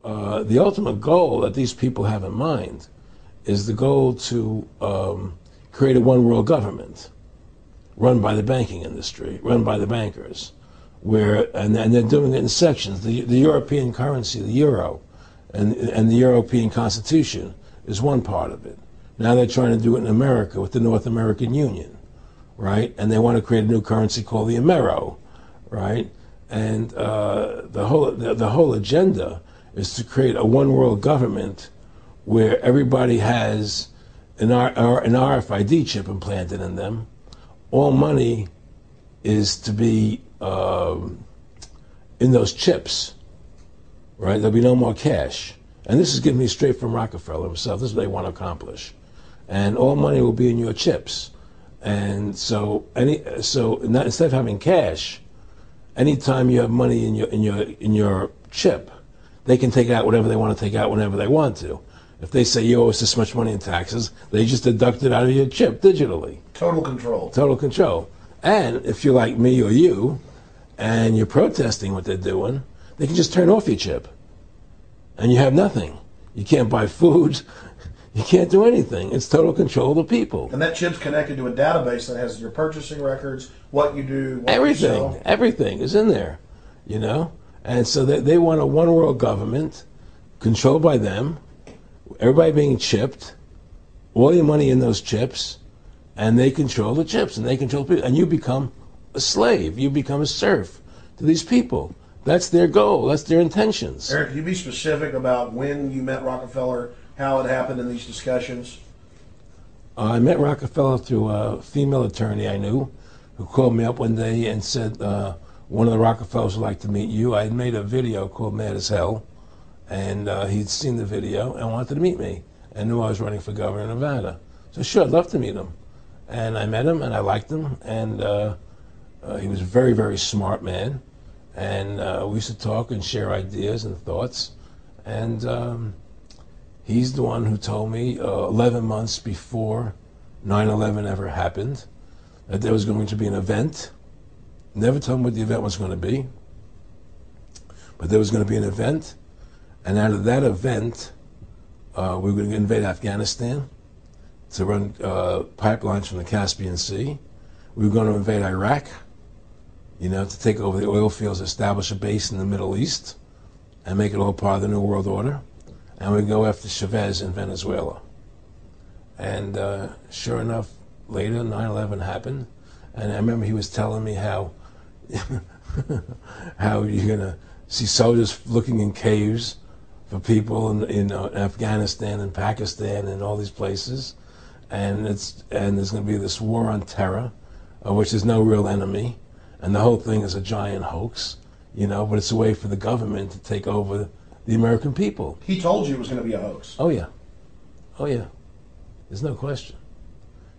the ultimate goal that these people have in mind is the goal to create a one world government run by the banking industry, run by the bankers, and they're doing it in sections. The European currency, the euro, and the European Constitution is one part of it. Now they're trying to do it in America with the North American Union, right? And they want to create a new currency called the Amero, right? And the whole agenda is to create a one world government where everybody has an RFID chip implanted in them. All money is to be in those chips, right? There'll be no more cash. And this is given me straight from Rockefeller himself. This is what they want to accomplish. And all money will be in your chips. And so instead of having cash, anytime you have money in your chip, they can take out whatever they want to take out whenever they want to. If they say you owe us this much money in taxes, they just deduct it out of your chip digitally. Total control. Total control. And if you're like me or you, and you're protesting what they're doing, they can just turn off your chip. And you have nothing. You can't buy food. You can't do anything. It's total control of the people. And that chip's connected to a database that has your purchasing records, what you do, what everything, you sell. Everything is in there, you know? And so they want a one world government controlled by them, everybody being chipped, all your money in those chips, and they control the chips, and they control people. And you become a slave. You become a serf to these people. That's their goal. That's their intentions. Eric, can you be specific about when you met Rockefeller, how it happened in these discussions? I met Rockefeller through a female attorney I knew who called me up one day and said, one of the Rockefellers would like to meet you. I had made a video called Mad as Hell, and he'd seen the video and wanted to meet me and knew I was running for governor of Nevada. So sure, I'd love to meet him. And I met him, and I liked him, and he was a very, very smart man. And we used to talk and share ideas and thoughts. And he's the one who told me 11 months before 9/11 ever happened that there was going to be an event. Never told me what the event was going to be, but there was going to be an event. And out of that event, we were going to invade Afghanistan to run pipelines from the Caspian Sea. We were going to invade Iraq, you know, to take over the oil fields, establish a base in the Middle East, and make it all part of the New World Order. And we'd go after Chavez in Venezuela. And sure enough, later, 9/11 happened. And I remember he was telling me how how you're going to see soldiers looking in caves for people in Afghanistan and Pakistan and all these places. And there's going to be this war on terror, which is no real enemy. And the whole thing is a giant hoax, you know, but it's a way for the government to take over the American people. He told you it was going to be a hoax. Oh, yeah. Oh, yeah. There's no question.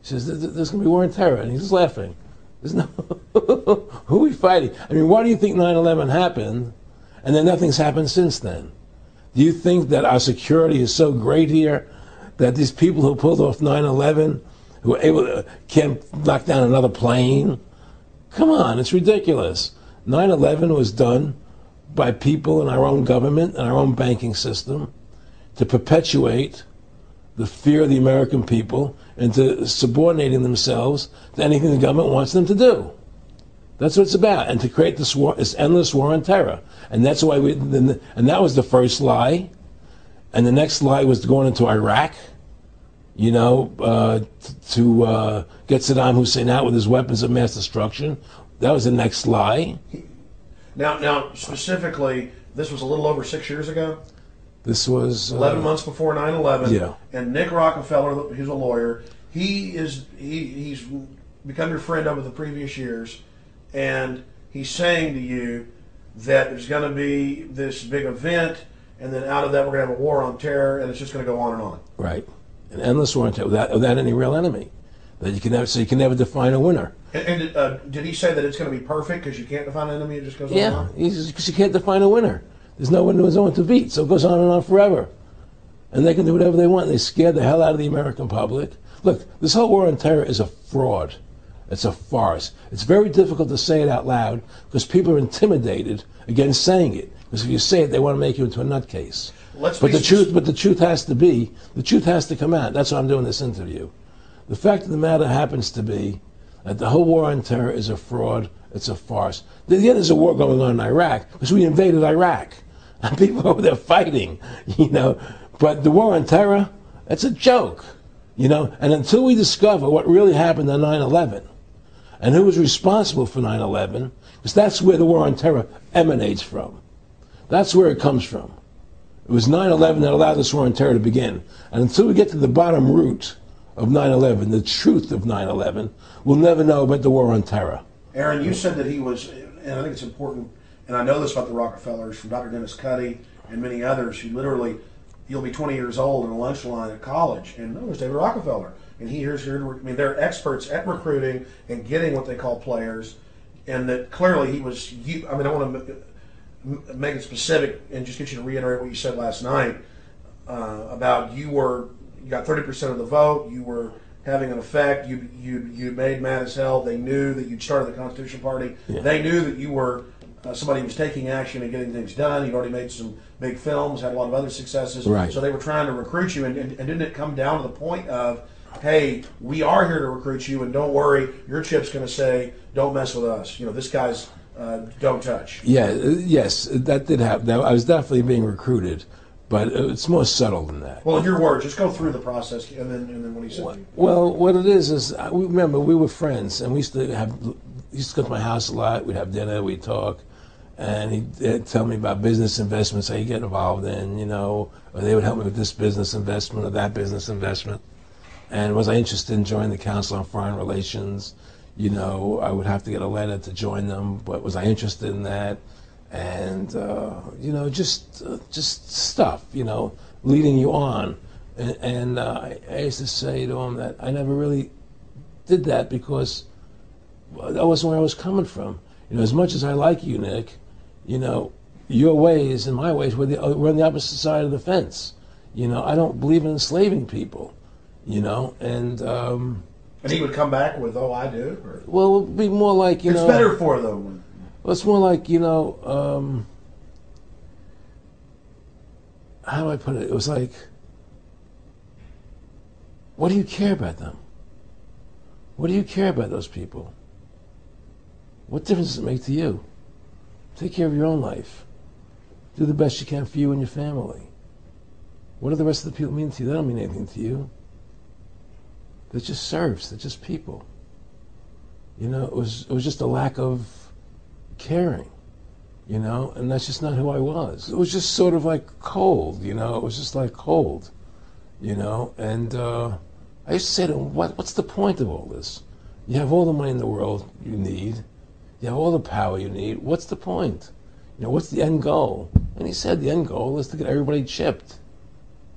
He says, there's going to be war on terror. And he's just laughing. There's no... Who are we fighting? I mean, why do you think 9/11 happened and then nothing's happened since then? Do you think that our security is so great here that these people who pulled off 9/11, who were able to, can't knock down another plane? Come on, it's ridiculous. 9/11 was done by people in our own government and our own banking system to perpetuate the fear of the American people into subordinating themselves to anything the government wants them to do. That's what it's about, and to create this war, this endless war on terror. And that's why and that was the first lie. And the next lie was going into Iraq, you know, to get Saddam Hussein out with his weapons of mass destruction. That was the next lie. Now, specifically, this was a little over 6 years ago? This was 11 months before 9/11. Yeah. And Nick Rockefeller, who's a lawyer, he's become your friend over the previous years, and he's saying to you that there's going to be this big event, and then out of that we're going to have a war on terror, and it's just going to go on and on. Right, an endless war on terror without any real enemy. That you can never, so you can never define a winner. And did he say that it's going to be perfect because you can't define an enemy? It just goes on and on. Yeah, because you can't define a winner. There's no one to beat, so it goes on and on forever. And they can do whatever they want. They scare the hell out of the American public. Look, this whole war on terror is a fraud. It's a farce. It's very difficult to say it out loud because people are intimidated against saying it. Because if you say it, they want to make you into a nutcase. But the truth has to come out. That's why I'm doing this interview. The fact of the matter happens to be that the whole war on terror is a fraud. It's a farce. Yet there's a war going on in Iraq because we invaded Iraq. And people over there fighting, But the war on terror, it's a joke, And until we discover what really happened on 9/11 and who was responsible for 9/11, because that's where the war on terror emanates from. That's where it comes from. It was 9/11 that allowed this war on terror to begin. And until we get to the bottom root of 9/11, the truth of 9/11, we'll never know about the war on terror. Aaron, you said that he was, and I think it's important, and I know this about the Rockefellers from Dr. Dennis Cuddy and many others who literally, you'll be 20 years old in a lunch line at college, and there's David Rockefeller. And they're experts at recruiting and getting what they call players, and that clearly he was, I want to make it specific and just get you to reiterate what you said last night about you got 30% of the vote, you were having an effect, you made mad as hell, they knew that you'd started the Constitution Party, they knew that you were somebody who was taking action and getting things done, you'd already made some big films, had a lot of other successes, right. So they were trying to recruit you, and didn't it come down to the point of, hey, we are here to recruit you, and don't worry, your chip's going to say, don't mess with us, this guy's don't touch. Yeah, yes, that did happen. I was definitely being recruited, but it's more subtle than that. Well, in your words, just go through the process, and then what he said. Well, what it is remember we were friends, and we used to go to my house a lot. We'd have dinner, we'd talk, and he'd tell me about business investments that he'd get involved in, or they would help me with this business investment or that business investment. And was I interested in joining the Council on Foreign Relations? I would have to get a letter to join them, but was I interested in that? And, just stuff, leading you on. And I used to say to him that I never really did that because that wasn't where I was coming from. As much as I like you, Nick, your ways and my ways, we're on the opposite side of the fence. I don't believe in enslaving people, And he would come back with, oh, I do? Or? Well, it would be more like, It's better for them. Well, it's more like, how do I put it? It was like, what do you care about them? What do you care about those people? What difference does it make to you? Take care of your own life. Do the best you can for you and your family. What do the rest of the people mean to you? They don't mean anything to you. They're just serfs. They're just people. It was just a lack of caring, and that's just not who I was. It was just sort of like cold, it was just like cold, and I used to say to him, what's the point of all this? You have all the money in the world you need. You have all the power you need. What's the point? What's the end goal? And he said the end goal is to get everybody chipped,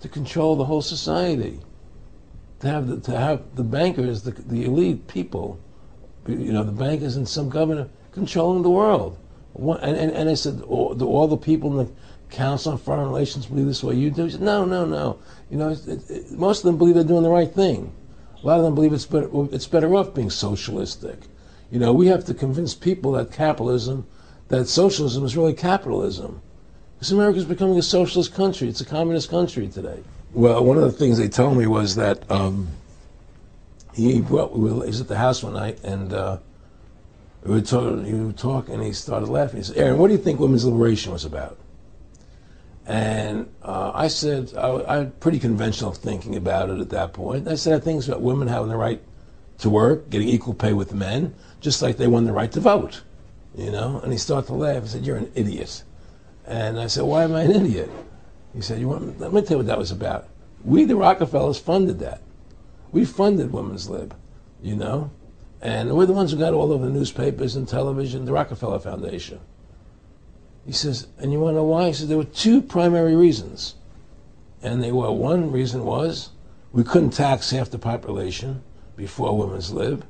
to control the whole society. To have the bankers, the elite people, the bankers and some governor controlling the world. And I said, do all the people in the Council on Foreign Relations believe this way you do? He said, no. Most of them believe they're doing the right thing. A lot of them believe it's better off being socialistic. We have to convince people that socialism is really capitalism. Because America's becoming a socialist country. It's a communist country today. Well, one of the things they told me was that he was at the house one night, and we were talking, and he started laughing. He said, Aaron, what do you think women's liberation was about? And I said, I had pretty conventional thinking about it at that point. I said, I think it's about women having the right to work, getting equal pay with men, just like they won the right to vote, And he started to laugh. He said, you're an idiot. And I said, why am I an idiot? He said, let me tell you what that was about. We, the Rockefellers, funded that. We funded Women's Lib, And we're the ones who got all over the newspapers and television, the Rockefeller Foundation. He says, and you want to know why? He said, there were two primary reasons. And one reason was we couldn't tax half the population before Women's Lib.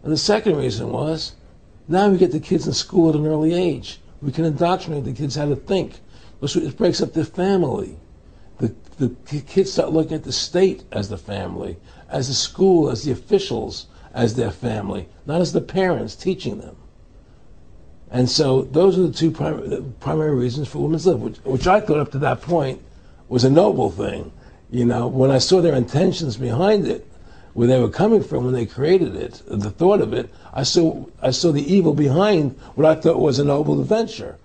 And the second reason was now we get the kids in school at an early age. We can indoctrinate the kids how to think. It breaks up the family. The kids start looking at the state as the family, as the school, as the officials, as their family, not as the parents teaching them. And so those are the two primary reasons for women's lib, which I thought up to that point was a noble thing. You know, when I saw their intentions behind it, where they were coming from when they created it, the thought of it, I saw the evil behind what I thought was a noble adventure.